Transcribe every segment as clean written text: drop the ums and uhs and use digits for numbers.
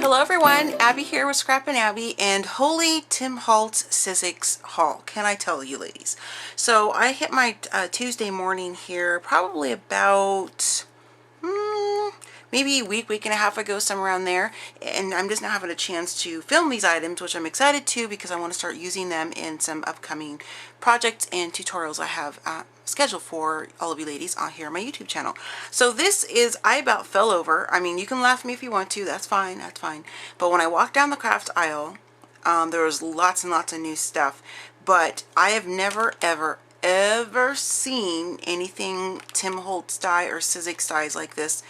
Hello everyone, Abby here with Scrap and Abby, and holy Tim Holtz Sizzix haul, can I tell you ladies. So I hit my Tuesday morning here probably about maybe a week and a half ago, somewhere around there, and I'm just now having a chance to film these items, which I'm excited to because I want to start using them in some upcoming projects and tutorials I have scheduled for all of you ladies on here on my YouTube channel. So this is, I about fell over. I mean, you can laugh at me if you want to, that's fine, that's fine. But when I walked down the craft aisle, there was lots and lots of new stuff, but I have never ever seen anything Tim Holtz die or Sizzix dies like this.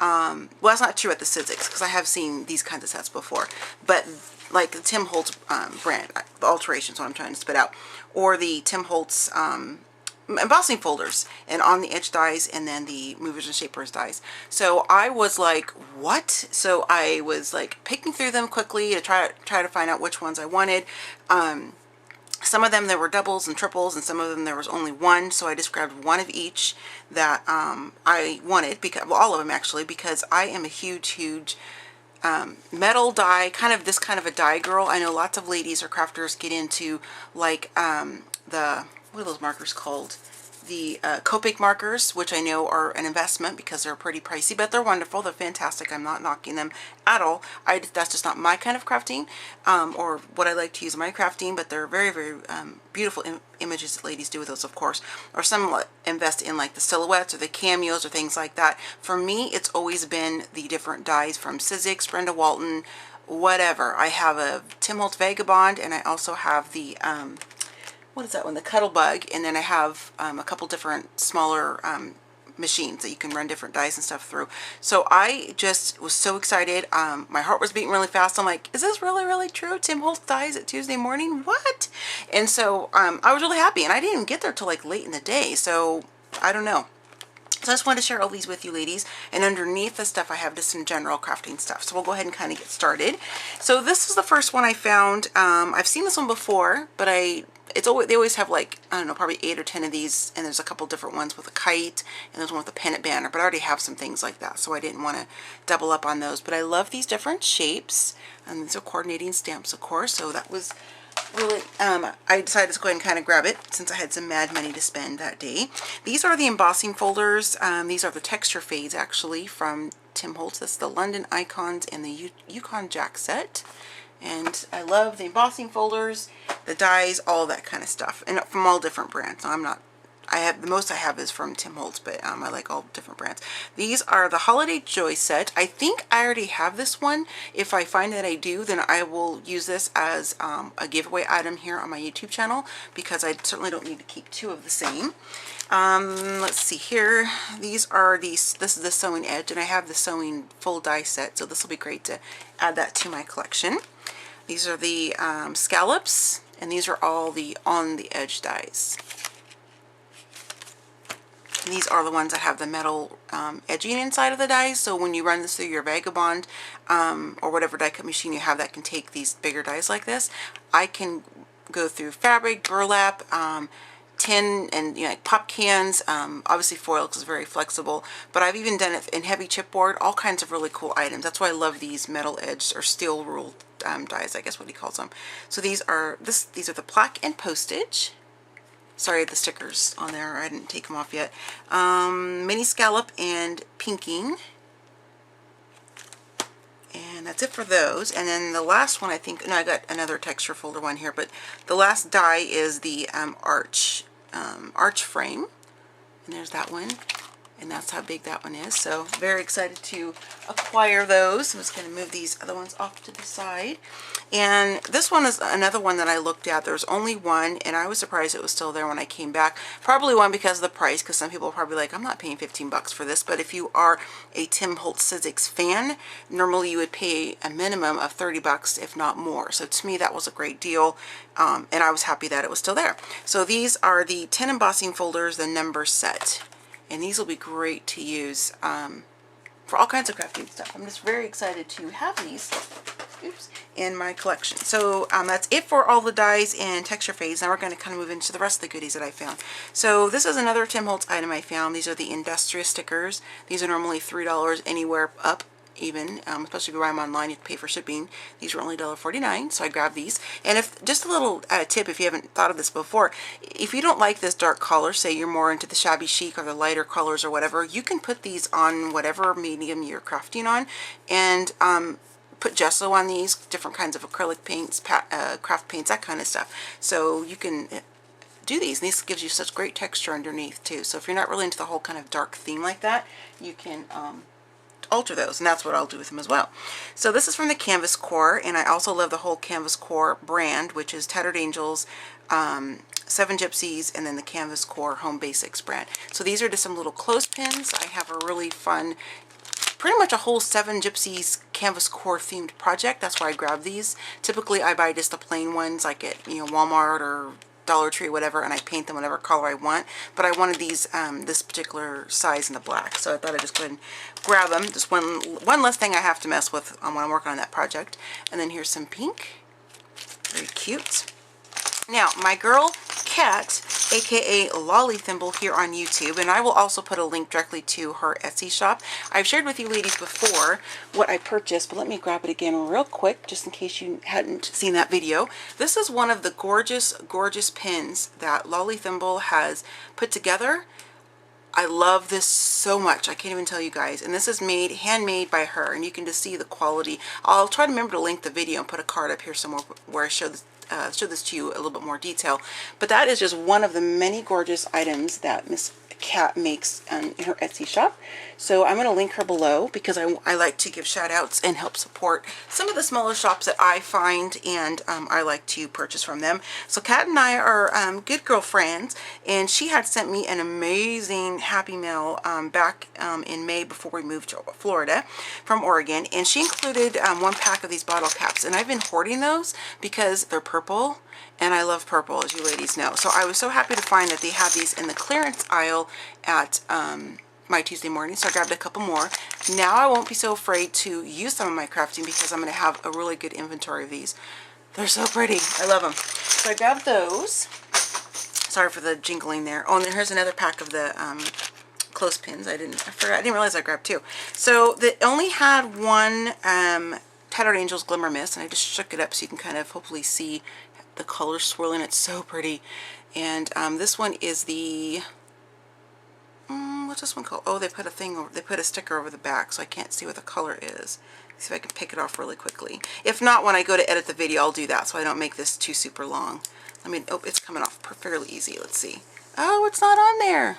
Well, that's not true at the Sizzix, because I have seen these kinds of sets before, but like the Tim Holtz brand, the alterations, what I'm trying to spit out, or the Tim Holtz embossing folders, and on the edge dies, and then the movers and shapers dies. So I was like, what? So I was like picking through them quickly to try to find out which ones I wanted. Some of them there were doubles and triples, and some of them there was only one, so I just grabbed one of each that I wanted, because, well, all of them actually, because I am a huge metal die, this kind of a die girl. I know lots of ladies or crafters get into like the, what are those markers called? The Copic markers, which I know are an investment because they're pretty pricey, but they're wonderful. They're fantastic. I'm not knocking them at all. That's just not my kind of crafting, or what I like to use in my crafting, but they're very beautiful images that ladies do with those, of course. Or some invest in like the silhouettes or the cameos or things like that. For me, it's always been the different dies from Sizzix, Brenda Walton, whatever. I have a Tim Holtz Vagabond, and I also have the what is that one? The Cuttlebug, and then I have a couple different smaller machines that you can run different dies and stuff through. So I just was so excited. My heart was beating really fast. I'm like, is this really true? Tim Holtz dies at Tuesday morning? What? And so I was really happy, and I didn't even get there till like late in the day. So I don't know. So I just wanted to share all these with you ladies, and underneath the stuff I have just some general crafting stuff. So we'll go ahead and kind of get started. So this is the first one I found. I've seen this one before, but they always have like, I don't know, probably 8 or 10 of these, and there's a couple different ones with a kite, and there's one with a pennant banner, but I already have some things like that, so I didn't want to double up on those. But I love these different shapes, and these are coordinating stamps, of course, so that was really, I decided to go ahead and kind of grab it since I had some mad money to spend that day. These are the embossing folders. These are the texture fades actually from Tim Holtz. That's the London Icons and the Yukon Jack set. And I love the embossing folders, the dies, all that kind of stuff, and from all different brands. The most I have is from Tim Holtz, but I like all different brands. These are the Holiday Joy set. I think I already have this one. If I find that I do, then I will use this as a giveaway item here on my YouTube channel, because I certainly don't need to keep two of the same. Let's see here. This is the sewing edge, and I have the sewing full die set, so this will be great to add that to my collection. These are the scallops, and these are all the on the edge dies. And these are the ones that have the metal edging inside of the dies, so when you run this through your Vagabond or whatever die cut machine you have that can take these bigger dies like this, I can go through fabric, burlap, tin, and like pop cans, obviously foil because it's very flexible, but I've even done it in heavy chipboard, all kinds of really cool items. That's why I love these metal edged or steel ruled dies, I guess what he calls them. So these are the plaque and postage. Sorry, the stickers on there, I didn't take them off yet. Mini scallop and pinking. And that's it for those. And then the last one, I think, no, I got another texture folder one here, but the last die is the arch frame. And there's that one. And that's how big that one is. So very excited to acquire those. I'm just going to move these other ones off to the side. And this one is another one that I looked at. There's only one, and I was surprised it was still there when I came back. Probably one because of the price, because some people are probably like, I'm not paying 15 bucks for this. But if you are a Tim Holtz Sizzix fan, normally you would pay a minimum of 30 bucks, if not more. So to me, that was a great deal. And I was happy that it was still there. So these are the 10 embossing folders, the number set. And these will be great to use for all kinds of crafting stuff. I'm just very excited to have these in my collection. So that's it for all the dies and texture fades. Now we're going to kind of move into the rest of the goodies that I found. So this is another Tim Holtz item I found. These are the industrious stickers. These are normally $3 anywhere up even, especially if you buy them online, you have to pay for shipping. These were only $1.49, so I grabbed these. And if just a little tip, if you haven't thought of this before, if you don't like this dark color, say you're more into the shabby chic or the lighter colors or whatever, you can put these on whatever medium you're crafting on, and put gesso on these, different kinds of acrylic paints, craft paints, that kind of stuff. So you can do these, and this gives you such great texture underneath too. So if you're not really into the whole kind of dark theme like that, you can alter those, and that's what I'll do with them as well. So this is from the Canvas Core, and I also love the whole Canvas Core brand, which is Tattered Angels, Seven Gypsies, and then the Canvas Core Home Basics brand. So these are just some little clothespins. I have a really fun, pretty much a whole Seven Gypsies Canvas Core themed project. That's why I grabbed these. Typically I buy just the plain ones like at Walmart or Dollar Tree, whatever, and I paint them whatever color I want. But I wanted these this particular size in the black, so I thought I'd just go ahead and grab them. Just one less thing I have to mess with when I'm working on that project. And then here's some pink, very cute. Now my girl Kat, aka Lolly Thimble, here on YouTube, and I will also put a link directly to her Etsy shop. I've shared with you ladies before what I purchased, but let me grab it again real quick just in case you hadn't seen that video. This is one of the gorgeous pins that Lolly Thimble has put together. I love this so much. I can't even tell you guys. And this is handmade by her, and you can just see the quality. I'll try to remember to link the video and put a card up here somewhere where I show this to you a little bit more detail. But that is just one of the many gorgeous items that Miss Kat makes in her Etsy shop. So I'm going to link her below because I like to give shout outs and help support some of the smaller shops that I find, and I like to purchase from them. So Kat and I are good girlfriends, and she had sent me an amazing Happy Mail back in May before we moved to Florida from Oregon, and she included one pack of these bottle caps, and I've been hoarding those because they're purple. And I love purple, as you ladies know. So I was so happy to find that they had these in the clearance aisle at my Tuesday morning. So I grabbed a couple more. Now I won't be so afraid to use some of my crafting because I'm going to have a really good inventory of these. They're so pretty. I love them. So I grabbed those. Sorry for the jingling there. Oh, and then here's another pack of the clothespins. I didn't realize I grabbed two. So they only had one Tattered Angels Glimmer Mist, and I just shook it up so you can kind of hopefully see the colors swirling. It's so pretty. And this one is the what's this one called? Oh, they put a sticker over the back, so I can't see what the color is. See if I can pick it off really quickly. If not, when I go to edit the video, I'll do that so I don't make this too super long. Oh, it's coming off fairly easy. Let's see. Oh, it's not on there.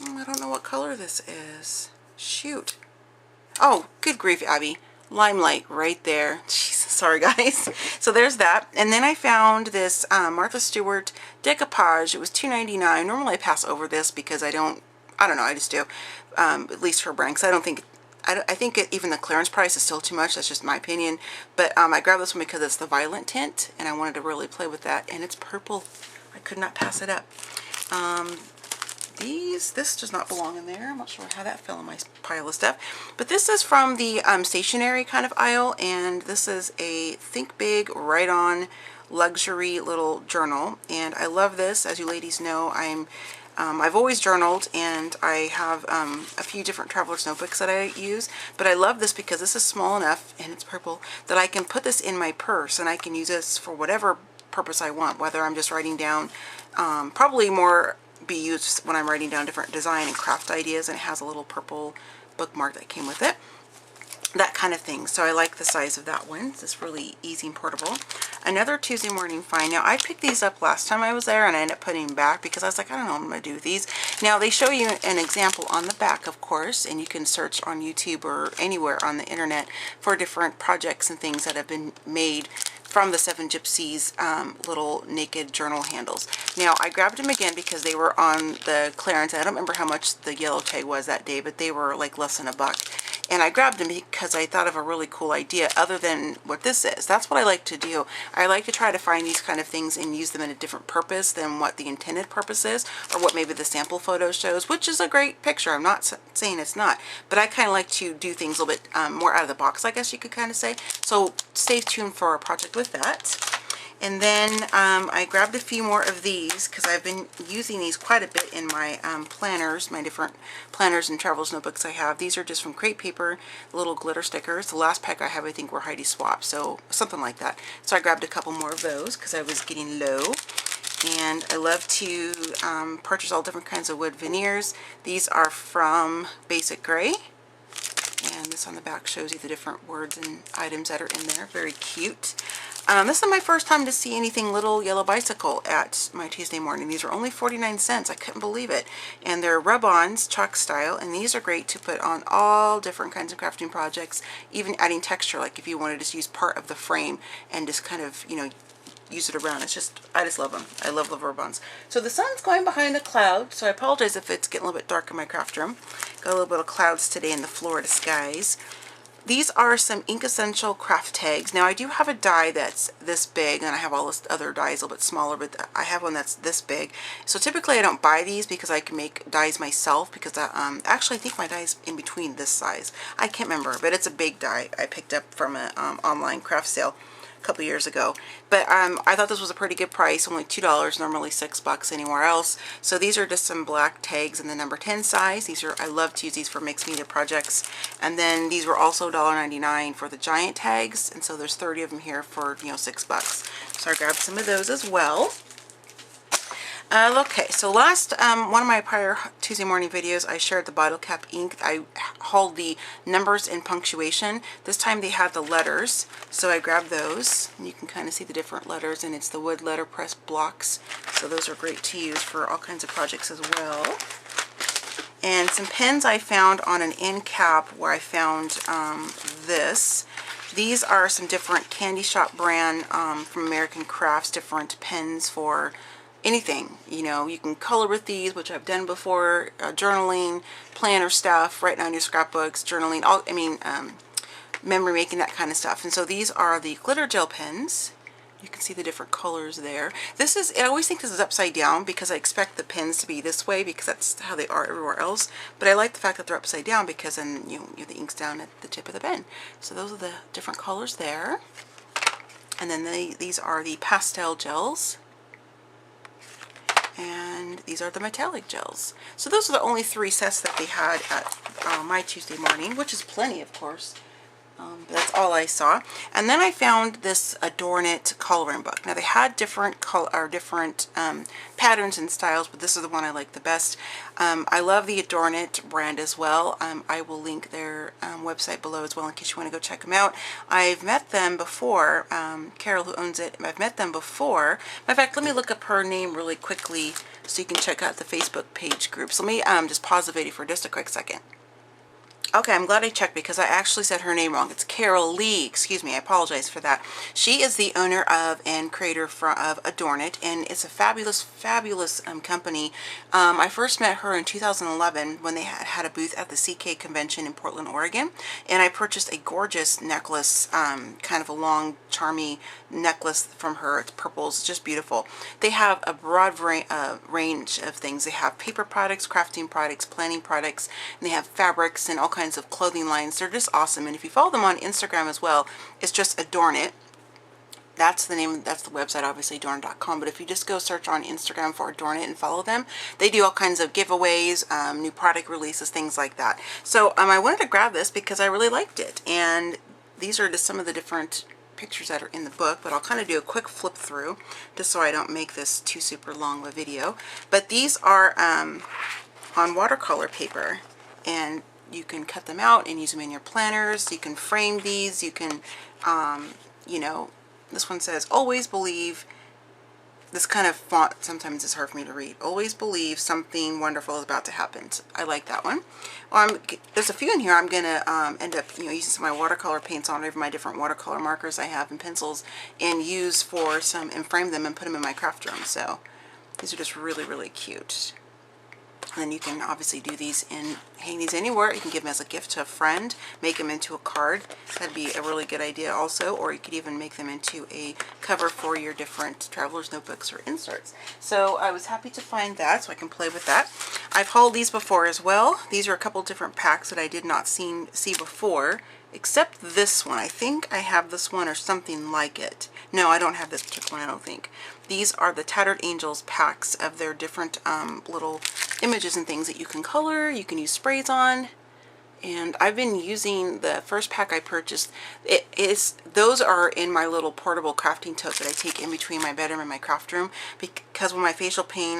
I don't know what color this is. Shoot. Oh, good grief, Abby. Limelight right there. Jesus, sorry guys. So there's that. And then I found this Martha Stewart decoupage. It was $2.99. Normally I pass over this because I don't know, I just do. At least her brand, because I think even the clearance price is still too much. That's just my opinion. But I grabbed this one because it's the violet tint, and I wanted to really play with that. And it's purple. I could not pass it up. This does not belong in there. I'm not sure how that fell in my pile of stuff. But this is from the stationery kind of aisle, and this is a Think Big, Write On luxury little journal. And I love this. As you ladies know, I've always journaled, and I have a few different traveler's notebooks that I use, but I love this because this is small enough, and it's purple, that I can put this in my purse, and I can use this for whatever purpose I want, whether I'm just writing down, probably more be used when I'm writing down different design and craft ideas, and it has a little purple bookmark that came with it, that kind of thing. So I like the size of that one. It's really easy and portable. Another Tuesday morning find. Now I picked these up last time I was there, and I ended up putting them back because I was like, I don't know what I'm going to do with these. Now they show you an example on the back, of course, and you can search on YouTube or anywhere on the internet for different projects and things that have been made from the Seven Gypsies little naked journal handles. Now I grabbed them again because they were on the clearance. I don't remember how much the yellow tag was that day, but they were like less than $1. And I grabbed them because I thought of a really cool idea other than what this is. That's what I like to do. I like to try to find these kind of things and use them in a different purpose than what the intended purpose is, or what maybe the sample photo shows, which is a great picture. I'm not saying it's not, but I kind of like to do things a little bit more out of the box, I guess you could kind of say. So stay tuned for a project with that. And then I grabbed a few more of these because I've been using these quite a bit in my planners, my different planners and traveler's notebooks I have. These are just from Crate Paper, little glitter stickers. The last pack I have, I think, were Heidi Swap, so something like that. So I grabbed a couple more of those because I was getting low. And I love to purchase all different kinds of wood veneers. These are from Basic Gray. And this on the back shows you the different words and items that are in there. Very cute. This is my first time to see anything Little Yellow Bicycle at my Tuesday morning. These are only 49 cents. I couldn't believe it. And they're rub-ons, chalk style, and these are great to put on all different kinds of crafting projects, even adding texture, like if you wanted to just use part of the frame and just kind of, you know, use it around. It's just, I just love them. I love the rub-ons. So the sun's going behind the cloud, so I apologize if it's getting a little bit dark in my craft room. Got a little bit of clouds today in the Florida skies. These are some Ink Essential craft tags. Now I do have a die that's this big, and I have all this other dies a little bit smaller, but I have one that's this big. So typically I don't buy these because I can make dies myself, because actually I think my die is in between this size. I can't remember, but it's a big die I picked up from an online craft sale a couple years ago. But I thought this was a pretty good price, only $2, normally $6 anywhere else. So these are just some black tags in the number 10 size. These are, I love to use these for mixed media projects. And then these were also $1.99 for the giant tags, and so there's 30 of them here for, you know, $6. So I grabbed some of those as well. Okay, so last one of my prior Tuesday morning videos, I shared the bottle cap ink. I hauled the numbers and punctuation. This time they had the letters, so I grabbed those. And you can kind of see the different letters, and it's the wood letterpress blocks. So those are great to use for all kinds of projects as well. And some pens I found on an end cap where I found this. These are some different Candy Shop brand from American Crafts, different pens for anything. You know, you can color with these, which I've done before, journaling, planner stuff, writing on your scrapbooks, journaling, all, I mean, memory making, that kind of stuff. And so these are the glitter gel pens. You can see the different colors there. This is, I always think this is upside down because I expect the pens to be this way because that's how they are everywhere else. But I like the fact that they're upside down because then you know, the ink's down at the tip of the pen. So those are the different colors there. And then these are the pastel gels. And these are the metallic gels. So those are the only 3 sets that they had at my Tuesday morning, which is plenty, of course. But that's all I saw. And then I found this Adorn It coloring book. Now they had different patterns and styles, but this is the one I like the best. I love the Adorn It brand as well. I will link their website below as well in case you want to go check them out. I've met them before. Carol, who owns it, I've met them before. In fact, let me look up her name really quickly so you can check out the Facebook page group. So let me just pause the video for just a quick second. Okay, I'm glad I checked because I actually said her name wrong. It's Carol Lee. Excuse me. I apologize for that. She is the owner of and creator of Adorn It, and it's a fabulous, fabulous company. I first met her in 2011 when they had a booth at the CK convention in Portland, Oregon, and I purchased a gorgeous necklace, kind of a long, charmy necklace from her. It's purple. It's just beautiful. They have a broad range of things. They have paper products, crafting products, planning products, and they have fabrics and all kinds of clothing lines. They're just awesome. And if you follow them on Instagram as well, it's just Adorn It. That's the name, that's the website, obviously, adorn.com. But if you just go search on Instagram for Adorn It and follow them, they do all kinds of giveaways, new product releases, things like that. So I wanted to grab this because I really liked it. And these are just some of the different pictures that are in the book, but I'll kind of do a quick flip through just so I don't make this too super long of a video. But these are on watercolor paper, and you can cut them out and use them in your planners. You can frame these. You can, you know, this one says, always believe, this kind of font sometimes is hard for me to read. Always believe something wonderful is about to happen. So I like that one. Well, there's a few in here I'm going to end up, you know, using some of my watercolor paints on over my different watercolor markers I have and pencils, and use for some, and frame them and put them in my craft room. So these are just really, really cute. And then you can obviously do these and hang these anywhere. You can give them as a gift to a friend, make them into a card. That'd be a really good idea also. Or you could even make them into a cover for your different traveler's notebooks or inserts. So I was happy to find that, so I can play with that. I've hauled these before as well. These are a couple different packs that I did not see before, except this one. I think I have this one or something like it. No, I don't have this particular one, I don't think. These are the Tattered Angels packs of their different little images and things that you can color, you can use sprays on. And I've been using the first pack I purchased. Those are in my little portable crafting tote that I take in between my bedroom and my craft room, because when my facial pain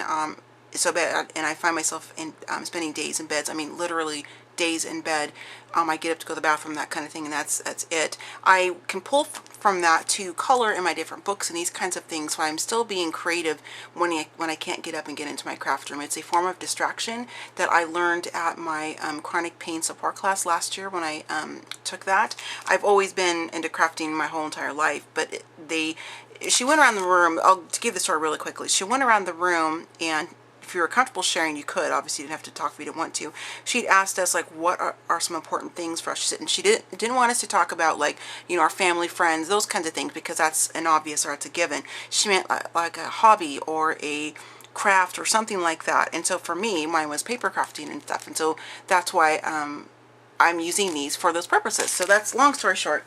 is so bad and I find myself in spending days in beds, I mean literally days in bed, I get up to go to the bathroom, that kind of thing, and that's it. I can pull from that to color in my different books and these kinds of things, so I'm still being creative when I can't get up and get into my craft room. It's a form of distraction that I learned at my chronic pain support class last year when I took that. I've always been into crafting my whole entire life, but she went around the room. I'll give the story really quickly. She went around the room, and if you were comfortable sharing, you could. Obviously, you didn't have to talk if you didn't want to. She'd asked us, like, what are some important things for us? And she didn't want us to talk about, like, you know, our family, friends, those kinds of things, because that's an obvious or it's a given. She meant like a hobby or a craft or something like that. And so for me, mine was paper crafting and stuff. And so that's why I'm using these for those purposes. So that's, long story short,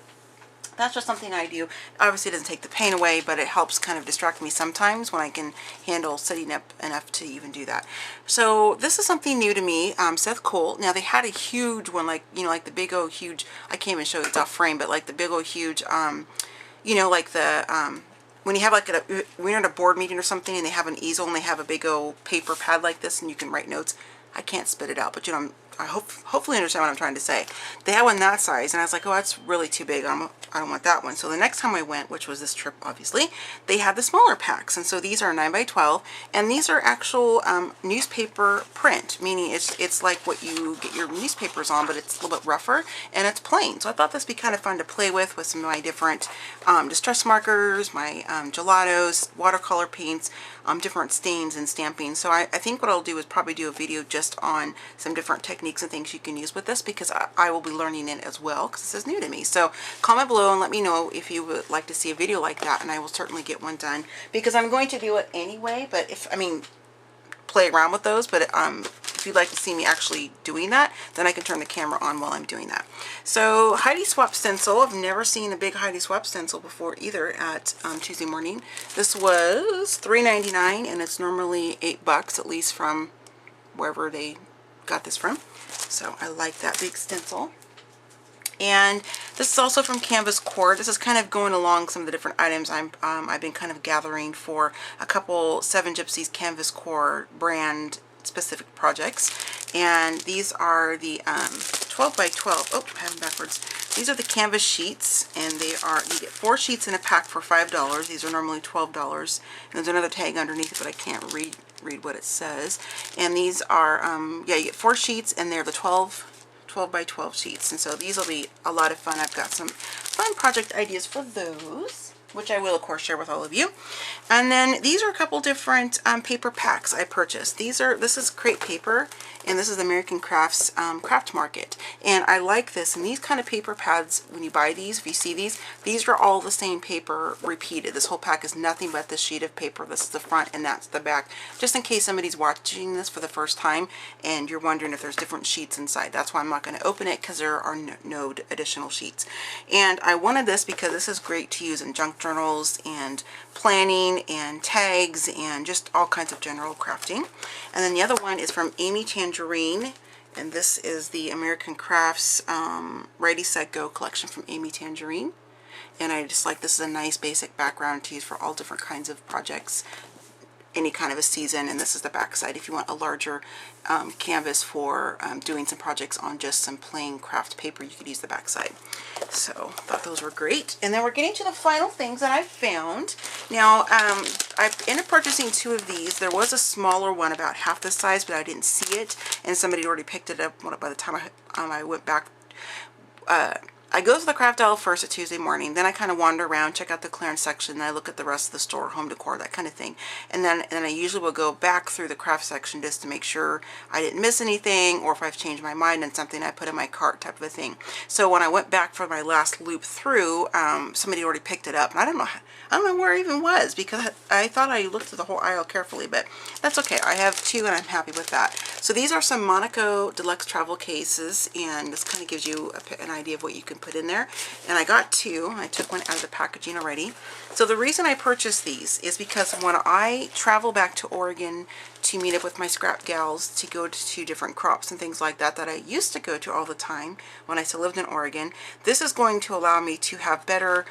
that's just something I do. Obviously it doesn't take the pain away, but it helps kind of distract me sometimes when I can handle sitting up enough to even do that. So this is something new to me. Seth Cole. Now they had a huge one, like, you know, like the big old huge, I can't even show you, it's off frame, but like the big old huge, you know, like the, when you have like when you're at a board meeting or something and they have an easel and they have a big old paper pad like this and you can write notes. I can't spit it out, but you know, I hopefully understand what I'm trying to say. They had one that size, and I was like, oh, that's really too big. I don't want that one. So the next time I went, which was this trip, obviously, they had the smaller packs, and so these are 9 by 12, and these are actual newspaper print, meaning it's like what you get your newspapers on, but it's a little bit rougher, and it's plain. So I thought this would be kind of fun to play with some of my different distress markers, my gelatos, watercolor paints, different stains and stamping. So I think what I'll do is probably do a video just on some different techniques and things you can use with this, because I will be learning it as well, because this is new to me. So comment below and let me know if you would like to see a video like that, and I will certainly get one done, because I'm going to do it anyway. But play around with those, but if you'd like to see me actually doing that, then I can turn the camera on while I'm doing that. So Heidi Swap stencil. I've never seen a big Heidi Swap stencil before either at Tuesday morning. This was $3.99, and it's normally $8, at least from wherever they got this from. So I like that big stencil. And this is also from Canvas Core. This is kind of going along some of the different items I've been kind of gathering for a couple Seven Gypsies Canvas Core brand specific projects. And these are the 12 by 12. Oh, I have them backwards. These are the canvas sheets, and you get 4 sheets in a pack for $5. These are normally $12. And there's another tag underneath it, but I can't read what it says. And these are, yeah, you get 4 sheets, and they're the 12 by 12 sheets. And so these will be a lot of fun. I've got some fun project ideas for those, which I will of course share with all of you. And then these are a couple different paper packs I purchased. This is crepe paper, and this is American Crafts Craft Market. And I like this. And these kind of paper pads, when you buy these, if you see these are all the same paper repeated. This whole pack is nothing but this sheet of paper. This is the front and that's the back. Just in case somebody's watching this for the first time and you're wondering if there's different sheets inside. That's why I'm not going to open it, because there are no additional sheets. And I wanted this because this is great to use in junk journals and planning and tags and just all kinds of general crafting. And then the other one is from Amy Tangerine, and this is the American Crafts Ready Set Go collection from Amy Tangerine. And I just like, this is a nice basic background to use for all different kinds of projects, any kind of a season. And this is the back side if you want a larger canvas for doing some projects on just some plain craft paper. You could use the back side. So I thought those were great. And then we're getting to the final things that I found. Now I've ended up purchasing 2 of these. There was a smaller one about half the size, but I didn't see it, and somebody already picked it up by the time I went back. I go to the craft aisle first at Tuesday morning, then I kind of wander around, check out the clearance section, then I look at the rest of the store, home decor, that kind of thing. And then I usually will go back through the craft section just to make sure I didn't miss anything, or if I've changed my mind on something I put in my cart, type of a thing. So when I went back for my last loop through, somebody already picked it up, and I don't know where it even was, because I thought I looked through the whole aisle carefully, but that's okay. I have 2 and I'm happy with that. So these are some Monaco Deluxe travel cases, and this kind of gives you an idea of what you can put in there. And I got 2. I took one out of the packaging already. So the reason I purchased these is because when I travel back to Oregon to meet up with my scrap gals to go to different crops and things like that I used to go to all the time when I still lived in Oregon, this is going to allow me to have better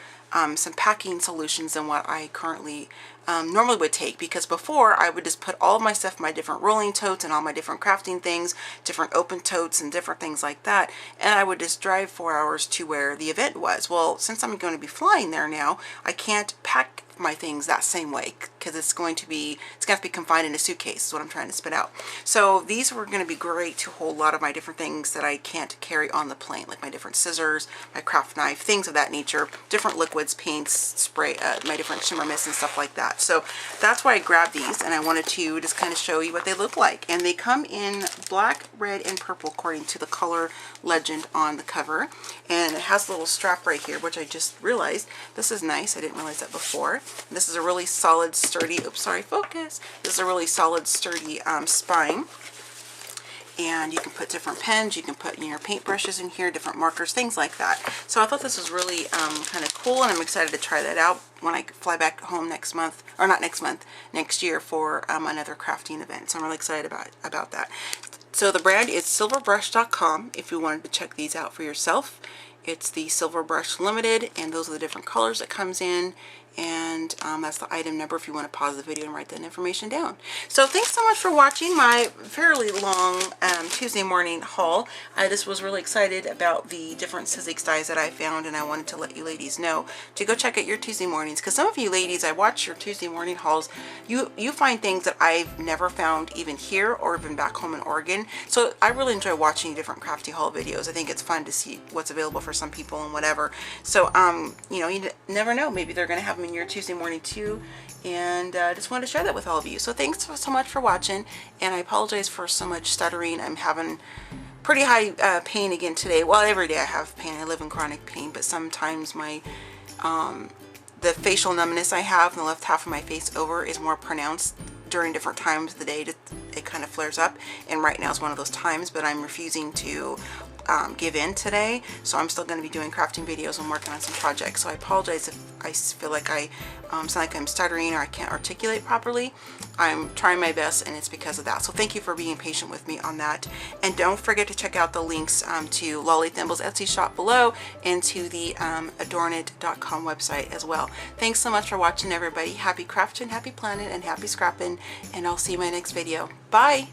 some packing solutions than what I currently normally would take, because before I would just put all of my stuff in my different rolling totes and all my different crafting things, different open totes and different things like that, and I would just drive 4 hours to where the event was. Well, since I'm going to be flying there now, I can't pack my things that same way, because it's going to be confined in a suitcase is what I'm trying to spit out. So these were going to be great to hold a lot of my different things that I can't carry on the plane, like my different scissors, my craft knife, things of that nature, different liquids, paints, spray, my different shimmer mists and stuff like that. So that's why I grabbed these, and I wanted to just kind of show you what they look like. And they come in black, red, and purple according to the color legend on the cover. And it has a little strap right here, which I just realized. This is nice. I didn't realize that before. This is a really solid, sturdy, oops, sorry, focus. This is a really solid, sturdy spine. And you can put different pens, you can put your paintbrushes in here, different markers, things like that. So I thought this was really kind of cool, and I'm excited to try that out when I fly back home next month, or not next month, next year for another crafting event. So I'm really excited about that. So the brand is silverbrush.com if you wanted to check these out for yourself. It's the Silver Brush Limited, and those are the different colors it comes in. And that's the item number if you want to pause the video and write that information down. So thanks so much for watching my fairly long Tuesday morning haul. I just was really excited about the different Sizzix dies that I found, and I wanted to let you ladies know to go check out your Tuesday mornings, because some of you ladies, I watch your Tuesday morning hauls, you find things that I've never found even here or even back home in Oregon. So I really enjoy watching different crafty haul videos. I think it's fun to see what's available for some people and whatever. So you know, you never know, maybe they're going to have in your Tuesday morning too, and just wanted to share that with all of you. So thanks so much for watching, and I apologize for so much stuttering. I'm having pretty high pain again today. Well, every day I have pain. I live in chronic pain, but sometimes my the facial numbness I have in the left half of my face over is more pronounced during different times of the day. It kind of flares up, and right now is one of those times, but I'm refusing to give in today, so I'm still going to be doing crafting videos and working on some projects. So I apologize if I feel like I sound like I'm stuttering or I can't articulate properly. I'm trying my best, and it's because of that. So thank you for being patient with me on that, and don't forget to check out the links to Lolly Thimble's Etsy shop below, and to the adornit.com website as well. Thanks so much for watching, everybody. Happy crafting, happy planning, and happy scrapping, and I'll see you in my next video. Bye!